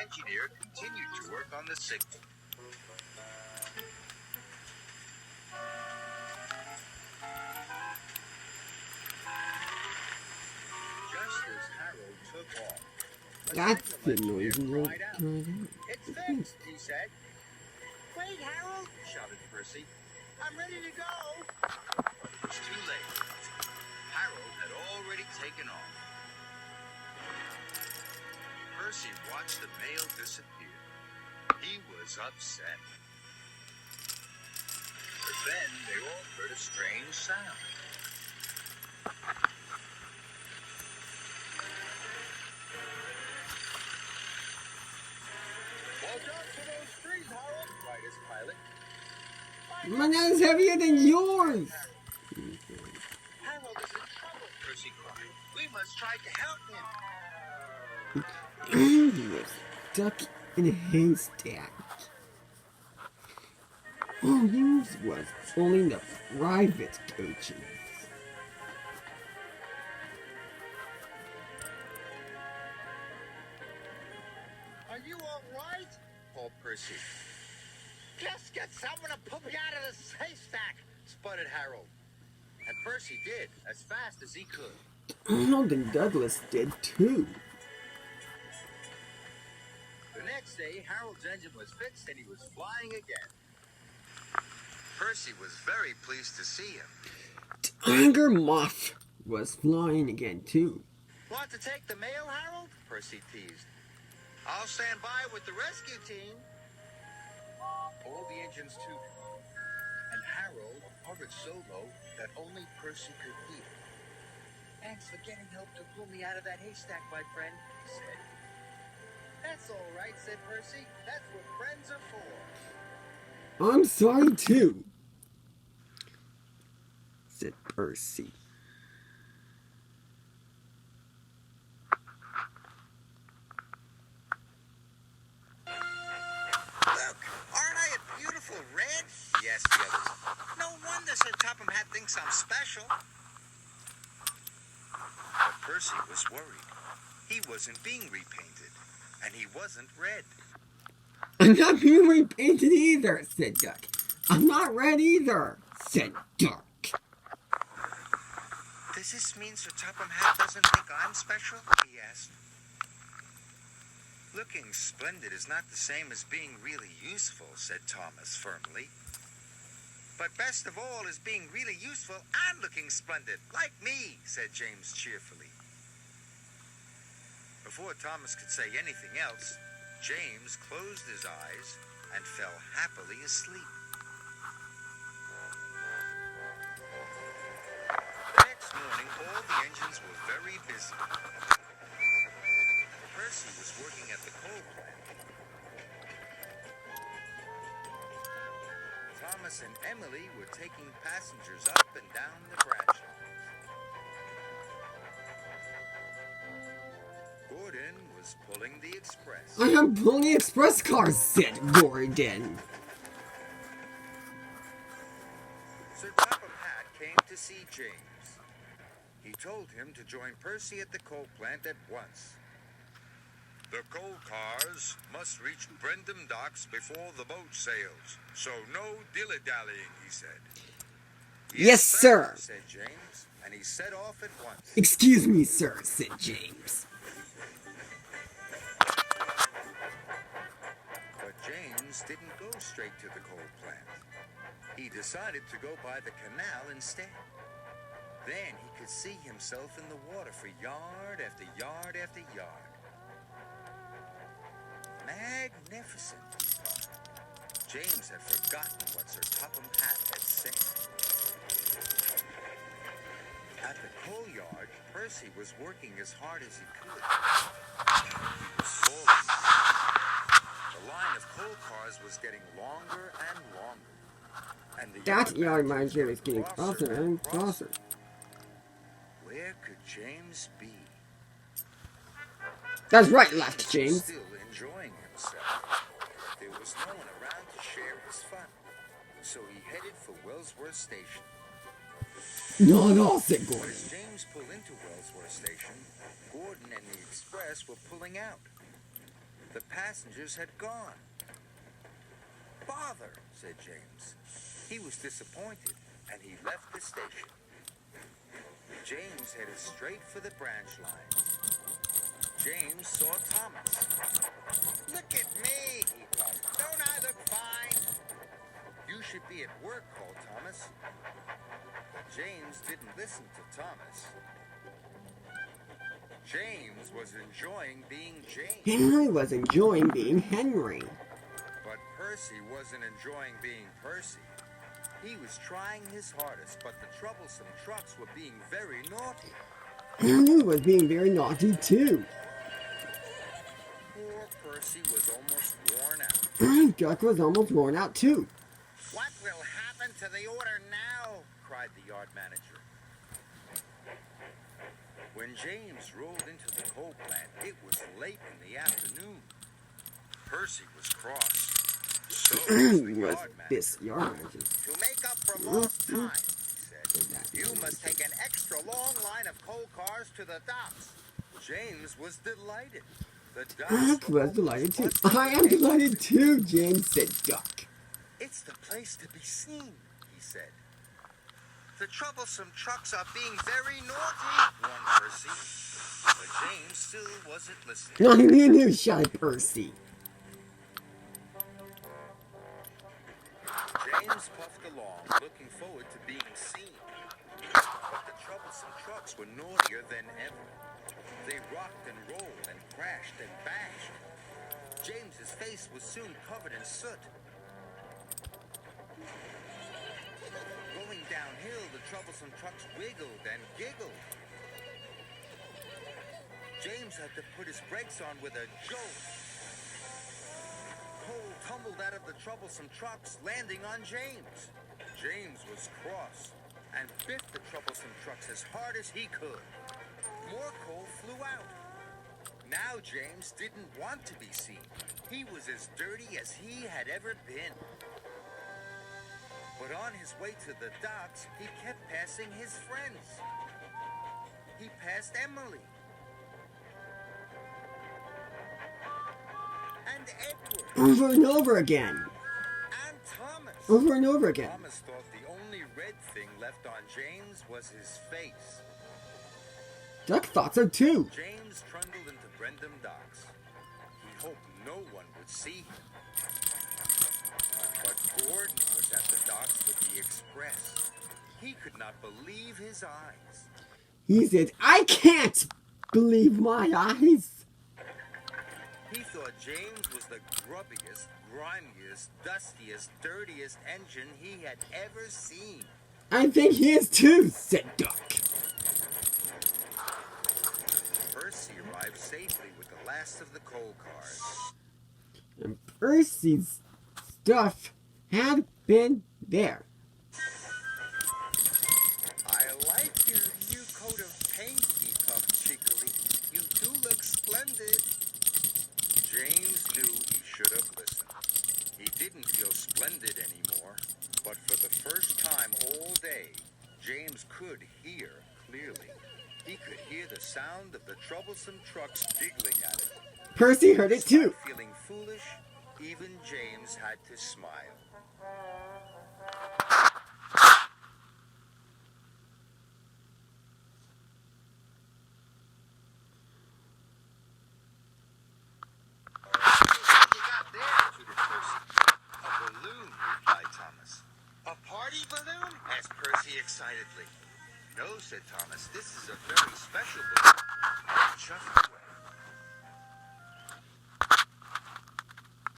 engineer continued to work on the signal. Just as Harold took off, that's the noise. It's fixed, he said. Wait, Harold, shouted Percy. I'm ready to go. It was too late. Harold had already taken off. Percy watched the mail disappear. He was upset. But then they all heard a strange sound. Watch out for those trees, Harold, cried his pilot. My gun's heavier than yours! Harold is in trouble, Percy cried. We must try to help him. He was stuck in a haystack. All he was only the private coaches. Are you all right? Called Percy. Just get someone to pull me out of this haystack, sputtered Harold. And Percy did, as fast as he could. Arnold and Douglas did too. The next day, Harold's engine was fixed and he was flying again. Percy was very pleased to see him. Tiger Moth was flying again too. Want to take the mail, Harold? Percy teased. I'll stand by with the rescue team. All the engines tooted, and Harold hovered so low that only Percy could hear. Thanks for getting help to pull me out of that haystack, my friend, he said. That's all right, said Percy. That's what friends are for. I'm sorry too, said Percy. Look, aren't I a beautiful red? Yes, the others. No wonder Sir Topham Hatt thinks I'm special. But Percy was worried. He wasn't being repainted, and he wasn't red. I'm not being repainted either, said Duck. I'm not red either, said Duck. Does this mean Sir Topham Hatt doesn't think I'm special? He asked. Looking splendid is not the same as being really useful, said Thomas firmly. But best of all is being really useful and looking splendid, like me, said James cheerfully. Before Thomas could say anything else, James closed his eyes and fell happily asleep. The next morning, all the engines were very busy. Percy was working at the coal plant. Thomas and Emily were taking passengers up and down the branch lines. Gordon was pulling the express. I am pulling the express car, said Gordon. Sir Topham Hatt came to see James. He told him to join Percy at the coal plant at once. The coal cars must reach Brendam docks before the boat sails, so no dilly-dallying, he said. Yes, sir, said James, and he set off at once. Excuse me, sir, said James. But James didn't go straight to the coal plant. He decided to go by the canal instead. Then he could see himself in the water for yard after yard after yard. Magnificent. James had forgotten what Sir Topham Hatt had said. At the coal yard, Percy was working as hard as he could. He was falling. The line of coal cars was getting longer and longer. And the That yard manager is getting closer and closer. Where could James be? That's right, laughed James. Still enjoying himself. There was no one around to share his fun, so he headed for Wellsworth Station. No, said But Gordon. as James pulled into Wellsworth Station, Gordon and the express were pulling out. The passengers had gone. "Bother," said James. He was disappointed, and he left the station. James headed straight for the branch line. James saw Thomas. "Look at me," he thought. "Don't I look fine?" "You should be at work," called Thomas. But James didn't listen to Thomas. James was enjoying being James. Henry was enjoying being Henry. But Percy wasn't enjoying being Percy. He was trying his hardest, but the troublesome trucks were being very naughty. Henry was being very naughty too. Poor Percy was almost worn out. Duck was almost worn out too. "What will happen to the order now?" cried the yard manager. When James rolled into the coal plant, it was late in the afternoon. Percy was cross. So was the yard manager. "To make up for lost time," he said, "you must take an extra long line of coal cars to the docks." James was delighted. The Duck was delighted too. "I am delighted too," James said Duck. "It's the place to be seen," he said. "The troublesome trucks are being very naughty," warned Percy. But James still wasn't listening. "I'm your new shy Percy." James puffed along, looking forward to being seen. But the troublesome trucks were naughtier than ever. They rocked and rolled and crashed and bashed. James's face was soon covered in soot. Going downhill, the troublesome trucks wiggled and giggled. James had to put his brakes on with a jolt. Coal tumbled out of the troublesome trucks, landing on James. James was cross and bit the troublesome trucks as hard as he could. More coal flew out. Now James didn't want to be seen. He was as dirty as he had ever been. But on his way to the docks, he kept passing his friends. He passed Emily. And Edward. Over and over again. And Thomas. Over and over again. Thomas thought the only red thing left on James was his face. Duck thought so too. James trundled into Brendam Docks. He hoped no one would see him. But Gordon was at the docks with the express. He could not believe his eyes. He said, "I can't believe my eyes." He thought James was the grubbiest, grimiest, dustiest, dirtiest engine he had ever seen. "I think he is too," said Duck. Percy arrived safely with the last of the coal cars. And Percy's stuff had been there. "I like your new coat of paint," he puffed cheekily. "You do look splendid." James knew he should have listened. He didn't feel splendid anymore, but for the first time all day, James could hear clearly. He could hear the sound of the troublesome trucks giggling at him. Percy heard it too. Despite feeling foolish, even James had to smile. "You got there," tooted Percy. "A balloon," replied Thomas. "A party balloon?" asked Percy excitedly. "No," said Thomas. "This is a very special balloon.